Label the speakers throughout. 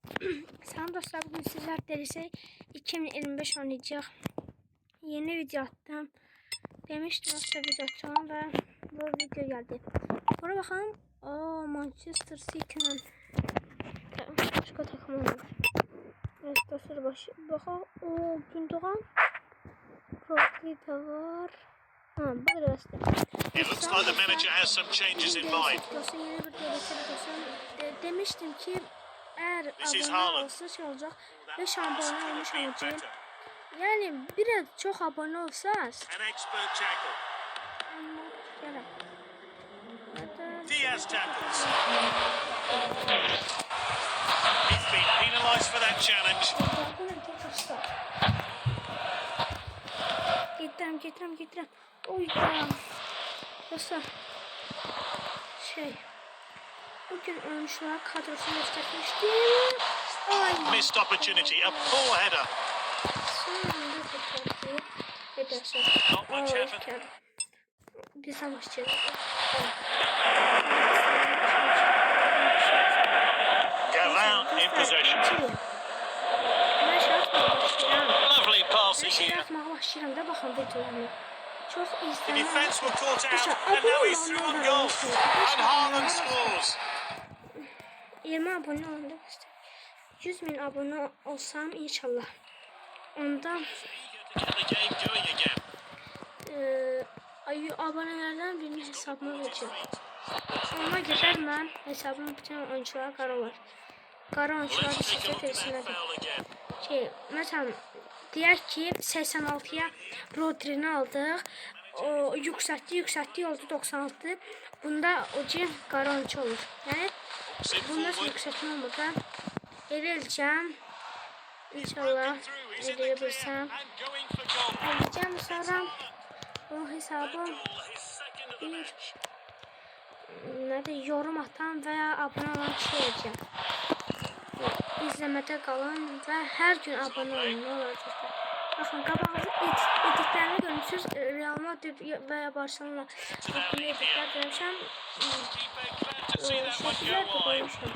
Speaker 1: Selam dostlar, bugün sizler derisi 2025 oynayacak. Yeni video attım. Demiştim aslında video açalım ve bu video geldi. Sonra bakalım. Manchester City'nin başka takımı var. Evet dostlar, bakalım. Gündoğan Rodri de var. Bu da
Speaker 2: It looks like the manager has some changes in mind.
Speaker 1: Yeni bir derisi demiştim ki eğer abone olsa şey olacak. 5 abone olmuş olacağım. Yani biraz çok abone olsanız.
Speaker 2: Diaz tackles. He's been penalised for that challenge.
Speaker 1: Getirem. Oyda. Dostlar. Bugün oyuncular kadrosunu göstermiştim.
Speaker 2: Missed opportunity, a poor header. Not much effort.
Speaker 1: Bir savaşçı.
Speaker 2: Gavin in possession. Lovely passing here. The defence were caught out and now he's through on goal. And Haaland scores.
Speaker 1: 20 abone oldum. 100.000 abone olsam inşallah. Ondan abonelerden birinin hesabıma vereceğim. Ona gider ben hesabımın bütün oyuncular qara var. Qara oyuncular sizə versinlər. Mesela deyək ki 86'ya Rodri'ni aldıq. O yükseltti oldu 96. Bunda o cin qara oyuncu olur. Yani bunda yükseltme olmadı. Eləyəcəm. İnşallah eləyebilsəm. Eləyəcəm sonra bu hesabı yorum atan veya abone olan kişi edeceğim. İzlemede kalın ve her gün abone olun. Ne olacak? Bakın qabağınızda editlerini görmüşsünüz. Real Madrid veya Barcelona hakkında editler görmüşəm. Şəkillər də qoymuşam.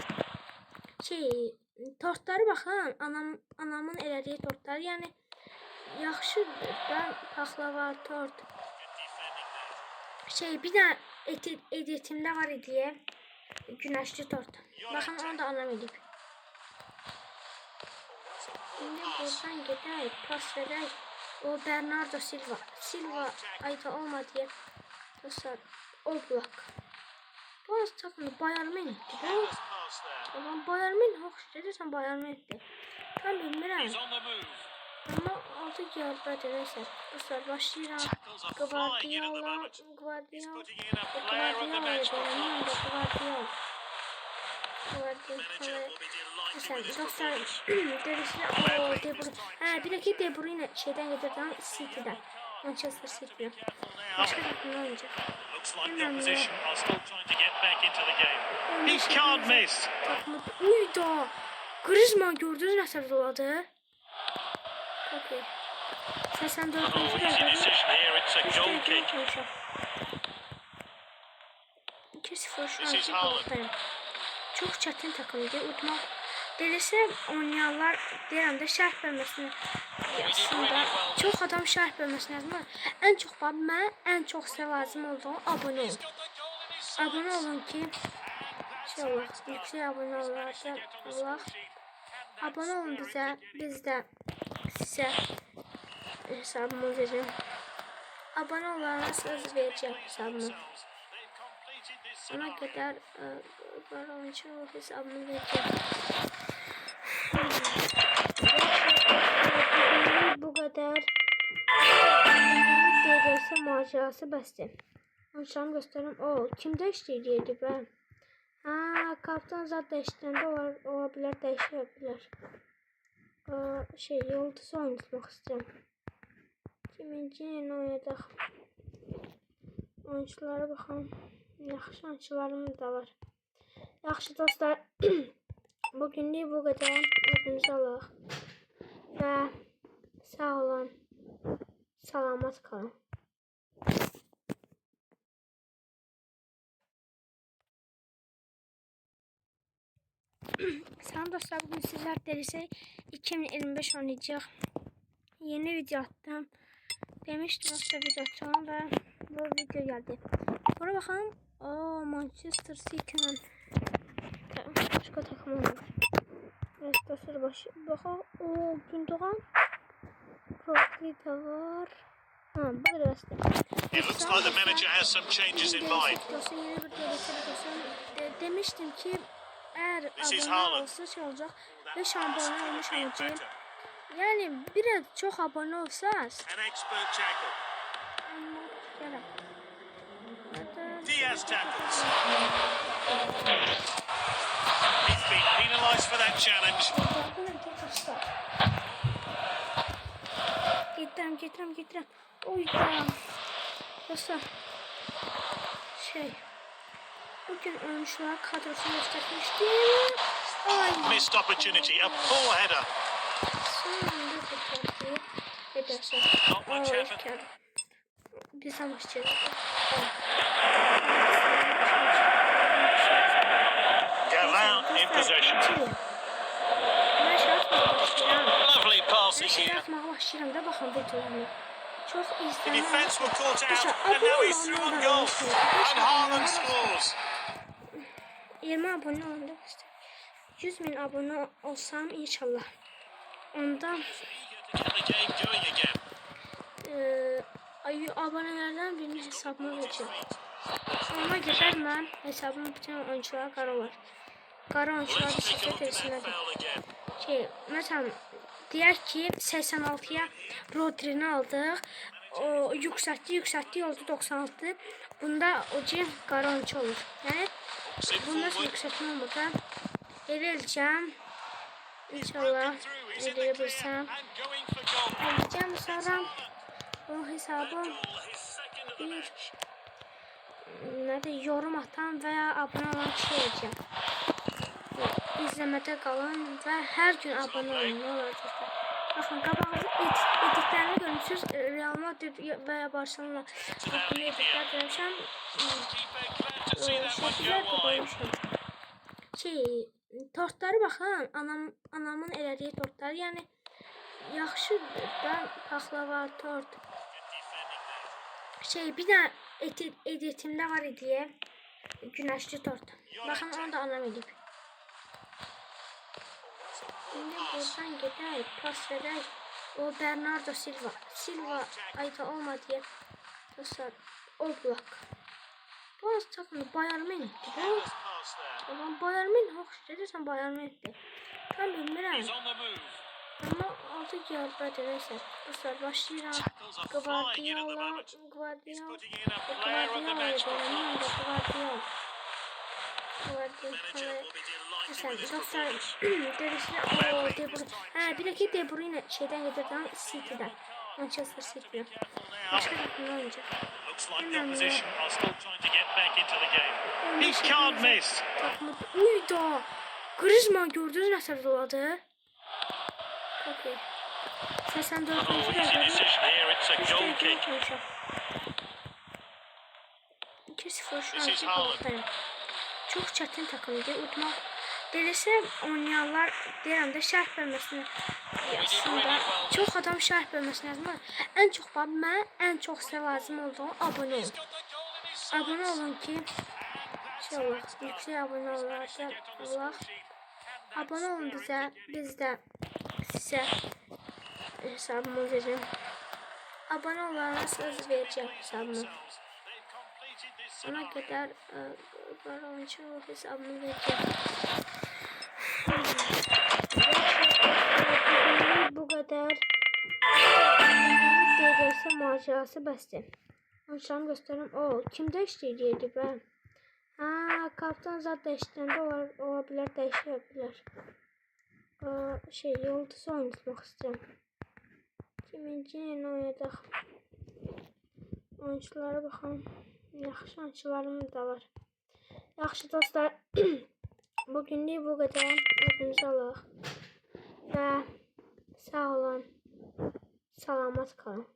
Speaker 1: Tortları baxın, anamın elədiyi tortlar, yəni yaxşıdır da paxlava, tort. Bir də editimdə var idi, günəşli tort. Baxın, onu da anam edib. İndi buradan gedək, pas verək. O Bernardo Silva ayda olmadı. Dostlar, Oblak. Bu az takımda Bayern Münih'ti bu. Ama Bayern Münih hoş dediysen Bayern Münih'ti. Ben bilmirəm. Ama altı yarıda neyse. Dostlar başlayıram. Guardiola. Dostlar derisine De Bruyne. Bir de De Bruyne şeyden getirdim City'den. Manchester City'den. Başka takımda oynayacak.
Speaker 2: He can't miss.
Speaker 1: Uyda. Griezmann gördünüz nasıl doladı? Okey. 84. dakikada 2-0 şu an. Çok çetin takımdı. Utmak delisi oynayanlar deyəndə şərh bölməsini aslında çox adam şərh bölməsini yazmır. En çok mən en çok sizə lazım olduğu abone olun. Abone olun ki Allah yüksək abone olarsa Allah. Abone olun bizə, biz də sizə hesabımı vereceğim. Abone olanlara söz vereceğim hesabımı. Ona kadar onun için o hesabımı vereceğim. Bu kadar DDS macerası bəsdir. Açalım göstereyim. Kimdə işləyirdi ben? Kaptan zat değiştirəndə ola bilər, değişə bilər. Yıldız oynatmaq istəyirəm. Kiminci yeni oynadıq. Oyunculara baxalım. Yaxşı oyuncularımız da var. Yaxşı dostlar. Bugünlük bu qədər. Özünüzə alaq. Və sağ olun. Salamat qalın. Selam dostlar, bugün sizler derisi 2025 oynayacak. Yeni video attım. Demiştim aslında video açalım ve bu video geldi. Sonra bakalım. Manchester City'nin başka takım olur. Evet dostlar, bakalım. Gündoğan. Rodri de var. Bu kadar aslında.
Speaker 2: It looks like the manager has some changes in mind.
Speaker 1: Yeni bir derisi demiştim ki eğer abone olsa şey olacak. 5 abone olmuş olacağım. Yani biraz çok abone olsanız.
Speaker 2: An expert tackle. Diaz tackles. He's been penalised for that challenge.
Speaker 1: Getirem. Oy ya. Dostlar. Bugün oyuncular kadrosunu göstermiştim.
Speaker 2: Missed opportunity, a poor header. Not much effort.
Speaker 1: Bir savaşçı.
Speaker 2: Galan in possession.
Speaker 1: Ben şansıma başlayacağım.
Speaker 2: Lovely
Speaker 1: Ben
Speaker 2: passing
Speaker 1: şey
Speaker 2: here.
Speaker 1: yapmaya başlayacağım da bakın videolarına. Çok
Speaker 2: The
Speaker 1: izlenen.
Speaker 2: defence were caught out, and now he's through on goal. And Haaland scores.
Speaker 1: 20 abone oldu. 100.000 abone olsam inşallah. Ondan
Speaker 2: Get the game going again.
Speaker 1: abonelerden birini hesabıma vereceğim. Ona göre ben hesabımın bütün oyunculara qara var. Qara oyuncular
Speaker 2: Let's take a
Speaker 1: sizə
Speaker 2: look at that
Speaker 1: versinlər.
Speaker 2: foul again.
Speaker 1: Məsələn, deyək ki 86'ya Rodri'ni aldıq. O yüksəltdi oldu 96. Bunda o qara oyuncu olur. Yəni
Speaker 2: Sit
Speaker 1: bunda
Speaker 2: forward.
Speaker 1: yüksəltmə olmadan elə eləyəcəm. İnşallah
Speaker 2: Through, he's in the
Speaker 1: elə
Speaker 2: clear
Speaker 1: bilsəm.
Speaker 2: and going for goal.
Speaker 1: Eləyəcəm sonra o hesabım
Speaker 2: His second of the
Speaker 1: bir
Speaker 2: match.
Speaker 1: yorum atan veya abone olan kişi olacağım. İzlemede kalın ve her gün abone olun. Ne olacak? Bakın qabağınızda editlerini görmüşsünüz. Real Madrid veya Barcelona hakkında editler görmüşəm.
Speaker 2: Keeper glad to see that one
Speaker 1: Şəkillər
Speaker 2: go
Speaker 1: də
Speaker 2: wide.
Speaker 1: qoymuşam. Tortları baxın. Anamın elədiyi tortlar. Yəni yaxşıdır da paxlava, tort. Bir də editimdə var idi. Güneşli tort. Bakın onu da anam edib. Şimdi buradan gedək, pas verək. O Bernardo Silva ayda olmadı. Dostlar, Oblak. Bu az takımda Bayern Münih'ti bu.
Speaker 2: Careless pass there.
Speaker 1: Ulan Bayern Münih hoş deyirsən Bayern Münih'ti. Tam bilmirəm.
Speaker 2: He's on the move.
Speaker 1: Amma altı gəlbədir nəsə. Dostlar, başlayıram.
Speaker 2: Tackles are flying in at the moment. He's putting in a player of the match performance. Manager will be delighted with his
Speaker 1: Dostlar,
Speaker 2: performance.
Speaker 1: derisine bir iki De Bruyne şeyden getirdim City'den. Manchester City'den. Başka takımda oynayacak.
Speaker 2: Looks like the opposition are still trying to get back into the game. He can't miss.
Speaker 1: Takımı uyda. Griezmann gördünüz nəsə doladı. Çok iyi. 84.
Speaker 2: Oh, easy
Speaker 1: dəqiqədə
Speaker 2: decision here. It's a goal kick.
Speaker 1: 2-0 şu
Speaker 2: This is
Speaker 1: an
Speaker 2: Haaland.
Speaker 1: ortaya. Çok çətin takımdır. Udmaq derisi oynayanlar deyirəm də şərh bölməsində yazsınlar. Çox adam şərh bölməsində yazmır. Ən çox mən ən çox sizə lazım olduğu abone olun. Abone olun ki yüksək abone olaq. Abone olun bizə, biz də sizə hesabımı verin. Abone olanlara söz verəcəm hesabımı. Ona kadar oyuncu hesabımı vereceğim. Bu kadar. Değilse macerası bəsdir. Oyuncularımı göstereyim. Kim değiştirdi ben? Kaptan zat değiştirende olabilir, değiştirebilir. Yıldız oynatmak istiyorum. Kiminci yeni oynadık. Oyunculara bakalım. Yaxşı oyuncularım da var. Yaxşı dostlar, bugünlük bu qədər. Özünüzə alaq. Və sağ olun. Salamat qalın.